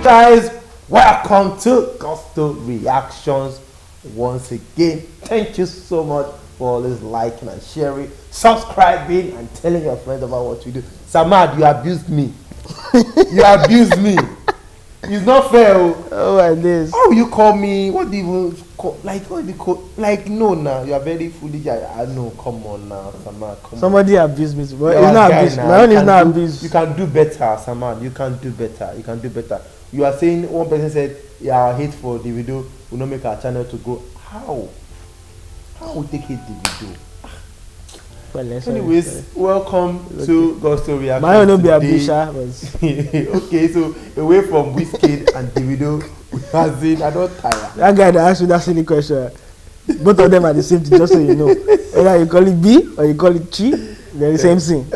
guys, welcome to Gusto Reactions once again. Thank you so much for always liking and sharing, subscribing, and telling your friends about what we do. Samad, you abused me. You abused me. It's not fair. Oh, and this. How will you call me? What do you call? Like, what do you call? Like, no, now you are very foolish. I know. Come on now, Samad. Come Somebody on. abused me. But it's not abuse. My own is not abuse. You can do better, Samad. You can do better. You can do better. You are saying one person said, "Yeah, I hate for the video. Will not make our channel to go." How? How we take hate the video? Well, anyways, welcome to Gusto Reactions. My own will be abusha. Okay, so away from Whiskey and the video, I don't tire. That guy that asked you that silly question, both of them are the same thing, just so you know. Whether you call it B or you call it Chi, they're the same thing.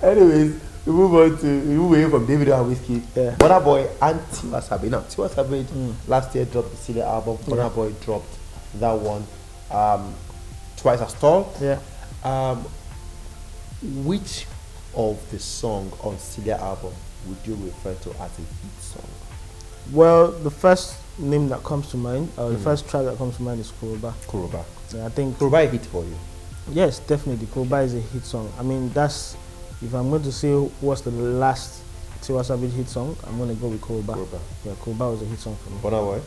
Anyways, we move away from David and Whiskey. Yeah. Burna Boy and Tiwa Savage. Now, Tiwa Savage last year dropped the Celia album. Burna Boy dropped that one. Twice as tall. Yeah. Which of the song on Celia album would you refer to as a hit song? Well, the first name that comes to mind, the first track that comes to mind is Kuroba. Kuroba. I think Kuroba a hit for you. Yes, definitely. Kuroba is a hit song. I mean, that's, if I'm going to say what's the last Tiwa Savage hit song, I'm going to go with Kuroba. Yeah, Kuroba was a hit song for me. Burna Boy.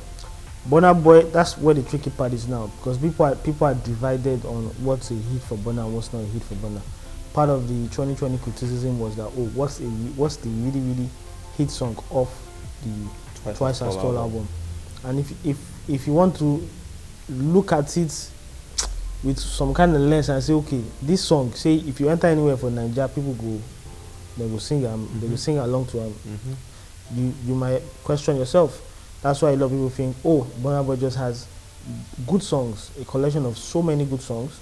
Burna Boy, that's where the tricky part is now, because people are divided on what's a hit for Burna and what's not a hit for Burna. Part of the 2020 criticism was that, oh, what's the really hit song of the Twice as Tall album? And if you want to look at it with some kind of lens and say, okay, this song, say if you enter anywhere for Nigeria, people go, they will sing they will sing along to them. You might question yourself. That's why a lot of people think, oh, Burna Boy just has good songs, a collection of so many good songs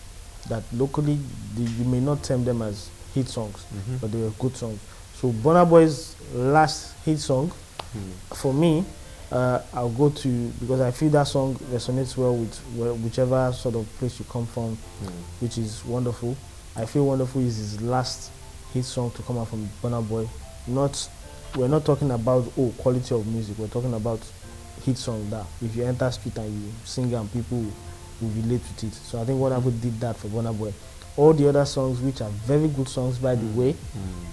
that locally you may not term them as hit songs, but they were good songs. So Burna Boy's last hit song, for me, I'll go to, because I feel that song resonates well with whichever sort of place you come from, which is Wonderful. I feel Wonderful is his last hit song to come out from Burna Boy. We're not talking about, oh, quality of music, we're talking about hit song that if you enter street and you sing and people will relate with it. So I think Burna Boy did that for Burna Boy. All the other songs, which are very good songs by the way,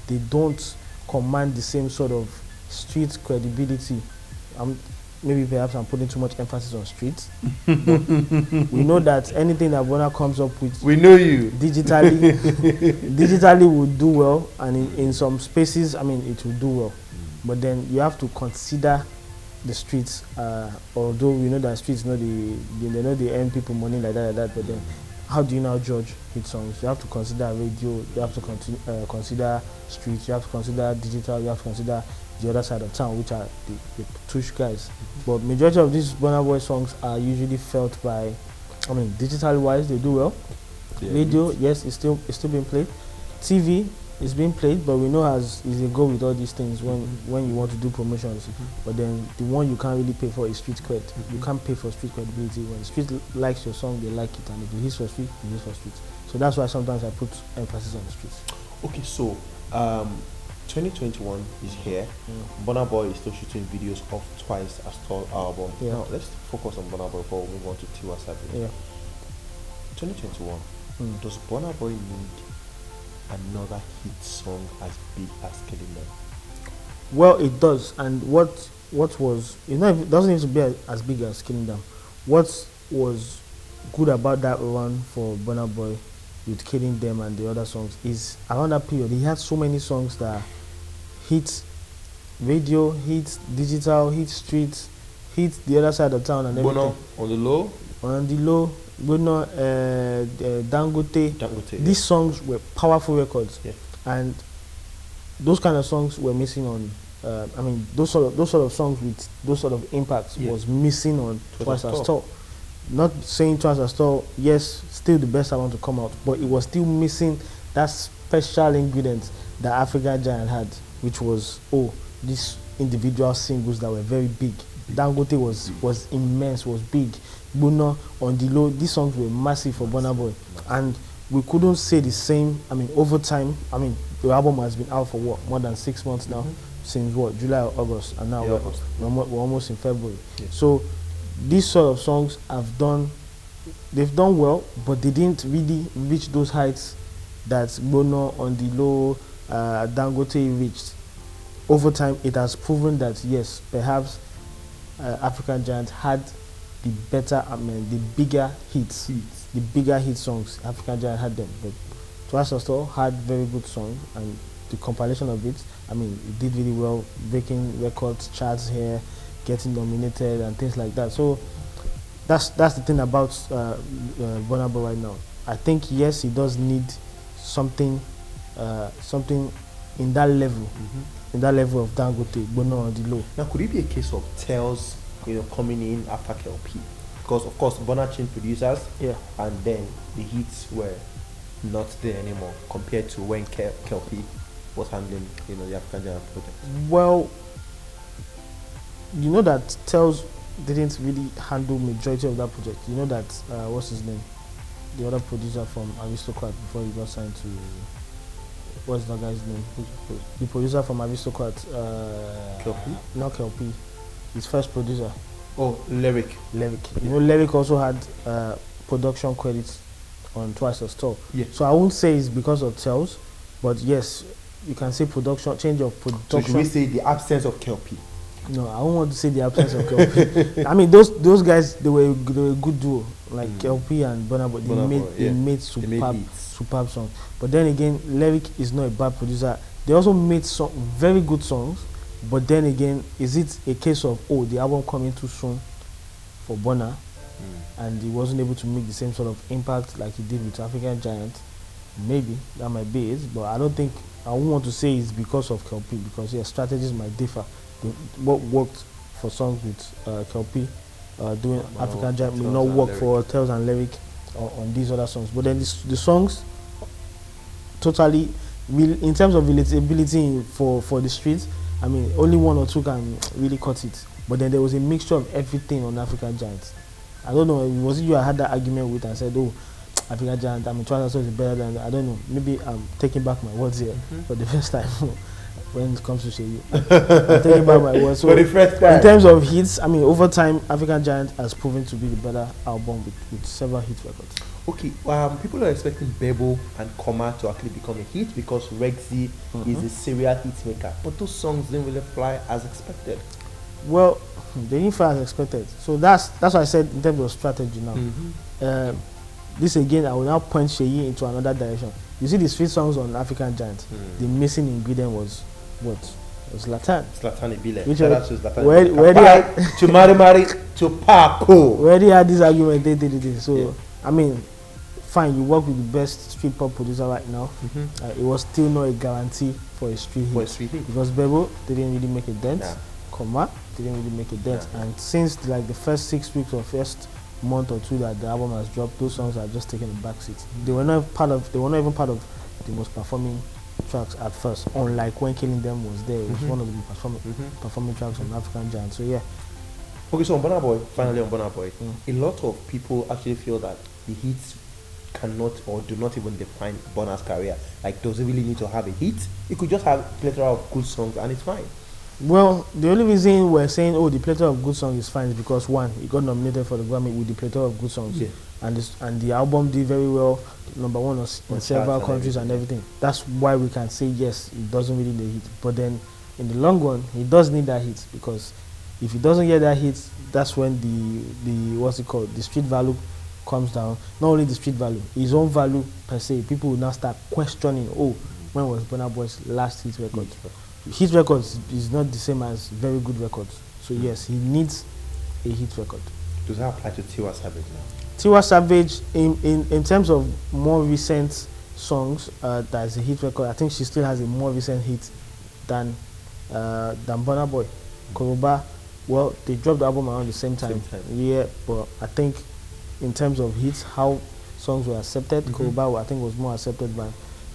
they don't command the same sort of street credibility. Maybe perhaps I'm putting too much emphasis on streets. We know that anything that Burna comes up with, we know you digitally will do well, and in some spaces, I mean, it will do well. But then you have to consider the streets, although we know that streets know they earn people money like that, but then how do you now judge hit songs? You have to consider radio, you have to consider streets, you have to consider digital, you have to consider the other side of town, which are the tush guys. But majority of these Burna Boy songs are usually felt by, I mean, digital wise they do well. Yeah, radio, yes, it's still being played. TV is being played, but we know as is a go with all these things when you want to do promotions. But then the one you can't really pay for is street cred. You can't pay for street credibility. When the street likes your song, they like it, and if it hits for street, it hits for street. So that's why sometimes I put emphasis on the streets. Okay, so 2021 is here. Burna Boy is still shooting videos of Twice as Tall album. Now let's focus on Burna Boy before we move on to Tiwa Savage. 2021. Does Burna Boy need another hit song as big as Killing Them? Well, it does. And what was, it doesn't need to be as big as Killing Them. What was good about that run for Burna Boy with Killing Them and the other songs is around that period he had so many songs that hit radio, hit digital, hit streets, hit the other side of town and everything. Bono on the low, Bono, Dangote. These songs were powerful records, and those kind of songs were missing on. I mean, those sort of songs with those sort of impacts was missing on Twice as Tall. Not saying Twice as Tall, yes, still the best album to come out, but it was still missing that special ingredient that Africa Giant had, which was these individual singles that were very big. Dangote was immense, was big. Bono on the low, these songs were massive for Burna Boy, and we couldn't say the same. I mean, over time, I mean, the album has been out for what, more than 6 months now. since what, July or August, and now we're almost in February. Yeah. So these sort of songs they've done well, but they didn't really reach those heights that Bono on the low, Dangote reached. Over time, it has proven that yes, perhaps African Giant had the better, the bigger hits, the bigger hit songs. African Giant had them, but Twice Store had very good songs, and the compilation of it, it did really well, breaking records, charts here, getting nominated and things like that. So that's the thing about Burna Boy right now. I think yes, he does need something in that level, in that level of Dangote, Bono on the low. Now, could it be a case of Tales, coming in after KLP? Because of course, Burna changed producers, and then the hits were not there anymore compared to when KLP was handling, the African Giant project. Well, you know that Tales didn't really handle majority of that project. You know that what's his name, the other producer from Aristocrat before he got signed to, what's that guy's name? The producer from Aristocrat, KLP? Not KLP, his first producer. Oh, Lyric. You know, Lyric also had production credits on Twice as Tall. Yeah. So I won't say it's because of Tales, but yes, you can say change of production. So should we say the absence of KLP? No, I don't want to say the absence of KLP. Those guys, they were a good duo, like KLP and Burna Boy. They made superb songs. But then again, Lyric is not a bad producer. They also made some very good songs. But then again, is it a case of the album coming too soon for Burna, and he wasn't able to make the same sort of impact like he did with African Giant? Maybe that might be it, but I won't want to say it's because of KLP, because strategies might differ. What worked for songs with KLP doing African Giant may not work for Tales and Lyric on these other songs. But then the songs totally, in terms of relatability for the streets, only one or two can really cut it. But then there was a mixture of everything on African Giant. I don't know, was it you I had that argument with and said, African Giant, Twice is better than, I don't know, maybe I'm taking back my words here for the first time when it comes to Sheyi. I'm taking back my words. So for the first time. In terms of hits, over time, African Giant has proven to be the better album with several hit records. Okay, people are expecting Bebo and Koma to actually become a hit because Rexy is a serial hit maker. But those songs didn't really fly as expected. Well, they didn't fly as expected. So that's what I said in terms of strategy now. This again, I will now point Sheyi into another direction. You see the street songs on African Giant, the missing ingredient was what? It was Zlatan. Zlatan Ibile. Which where they had to marry to Paco. Where they had this argument, they did. So fine, you work with the best street pop producer right now. It was still not a guarantee for a street hit. Because Bebo didn't really make a dent. Koma didn't really make a dent. And since the first 6 weeks or first month or two that the album has dropped, those songs are just taking a backseat. They were not even part of the most performing tracks at first. Unlike when Killing Them was there, it was one of the performing tracks on African Giant. So yeah. Okay, so on Burna Boy, finally on Burna Boy, a lot of people actually feel that the hits cannot or do not even define Burna's career. Like, does he really need to have a hit? He could just have a plethora of good songs and it's fine. Well, the only reason we're saying, the plethora of good songs is fine is because, one, he got nominated for the Grammy with the plethora of good songs. Yeah. And the album did very well, number one in several countries and everything. That's why we can say, yes, it doesn't really need a hit. But then, in the long run, he does need that hit, because if he doesn't get that hit, that's when the street value comes down. Not only the street value, his own value per se. People will now start questioning, when was Burna Boy's last hit record? Hit records is not the same as very good records. So yes, he needs a hit record. Does that apply to Tiwa Savage now? Tiwa Savage, in terms of more recent songs, that's a hit record. I think she still has a more recent hit than Burna Boy. Koroba, well, they dropped the album around the same time. Yeah, but I think in terms of hits, how songs were accepted, Koroba, I think, was more accepted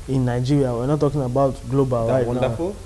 in Nigeria. We're not talking about global right Wonderful? now.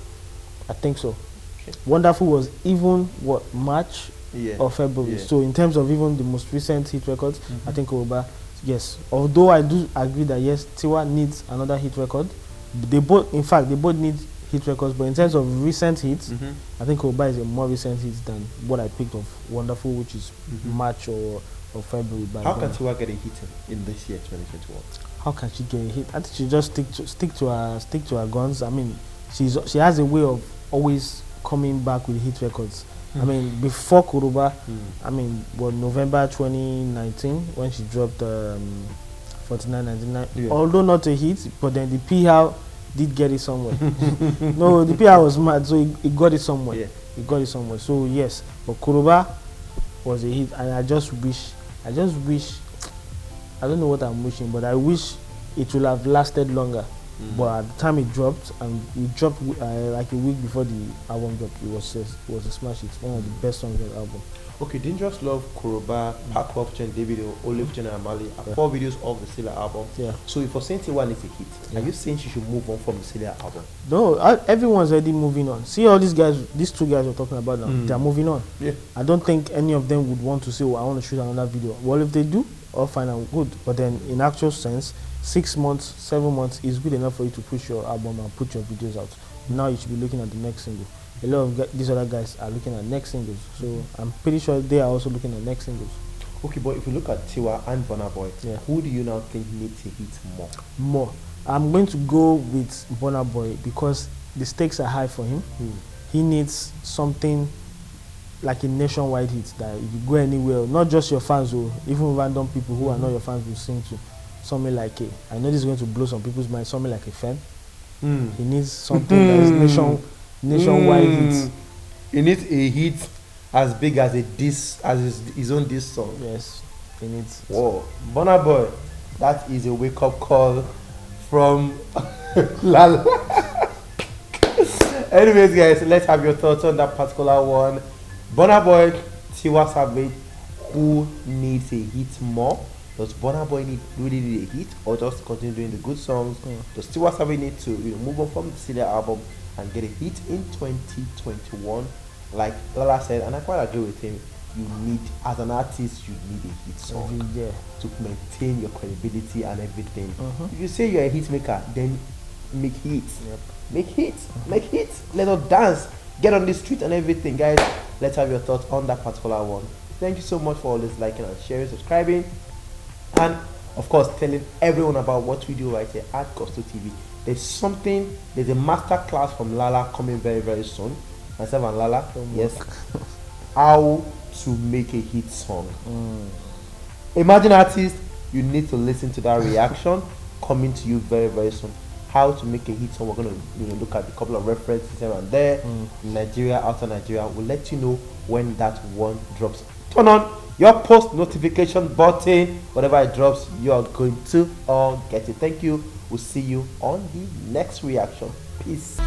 I think so. Okay. Wonderful was even March or February. So in terms of even the most recent hit records, I think Koroba, yes. Although I do agree that yes, Tiwa needs another hit record. They both need hit records, but in terms of recent hits, Mm-hmm. I think Koba is a more recent hit than what I picked of Wonderful, which is March or February. By How can Burna. Tiwa get a hit in this year, 2021? How can she get a hit? I think she just stick to her guns. I mean, she has a way of always coming back with hit records. I mean, before Kuruba, I mean, November 2019 when she dropped 49.99. Yeah. Although not a hit, but then the PR did get it somewhere. No, the PR was mad, so it got it somewhere. Yeah. It got it somewhere. So yes, but Kuruba was a hit, and I just wish, I don't know what I'm wishing, but I wish it would have lasted longer. But at the time it dropped, and it dropped like a week before the album dropped, it was a smash hit, one of the best songs on the album. Okay, Dangerous Love, Kuroba, Pack Off Chen, Davido, Olive Chen and Amali are 4 videos of the Celia album. Yeah. So if you're saying Tiwa needs a hit, are you saying she should move on from the Celia album? No, everyone's already moving on. See all these guys, these 2 guys we're talking about now, they're moving on. Yeah. I don't think any of them would want to say, oh, I want to shoot another video. Well, if they do, all fine and good. But then in actual sense, 6 months, 7 months is good enough for you to push your album and put your videos out. Now you should be looking at the next single. A lot of these other guys are looking at next singles. So I'm pretty sure they are also looking at next singles. Okay, but if you look at Tiwa and Burna Boy, Yeah. who do you now think needs a hit more? More. I'm going to go with Burna Boy because the stakes are high for him. He needs something like a nationwide hit that if you go anywhere, not just your fans, or even random people who are not your fans will sing to. Something like I know this is going to blow some people's mind. Something like a fan. He needs something that is nationwide hit. He needs a hit as big as his own diss song. Yes, he needs. Whoa, Burna Boy, that is a wake up call from Lala. Anyways, guys, let's have your thoughts on that particular one. Burna Boy, Tiwa Savage, who needs a hit more? Does Burna Boy really need a hit, or just continue doing the good songs? Does Tiwa Savage need to move on from the Celia album and get a hit in 2021? Like Lala said, and I quite agree with him, you need, as an artist, you need a hit song to maintain your credibility and everything. If you say you're a hit maker, then make hits. Make hits. Make hits. Let us dance. Get on the street and everything. Guys, let's have your thoughts on that particular one. Thank you so much for always liking and sharing, subscribing, and of course telling everyone about what we do right here at Gusto TV. There's a master class from Lala coming very, very soon. Myself and Lala, yes. How to make a hit song. Imagine artist, you need to listen to that reaction coming to you very, very soon. How to make a hit song. We're going to look at a couple of references here and there. Nigeria, outside Nigeria. We'll let you know when that one drops. Turn on your post notification button. Whenever it drops, you are going to all get it. Thank you. We'll see you on the next reaction. Peace.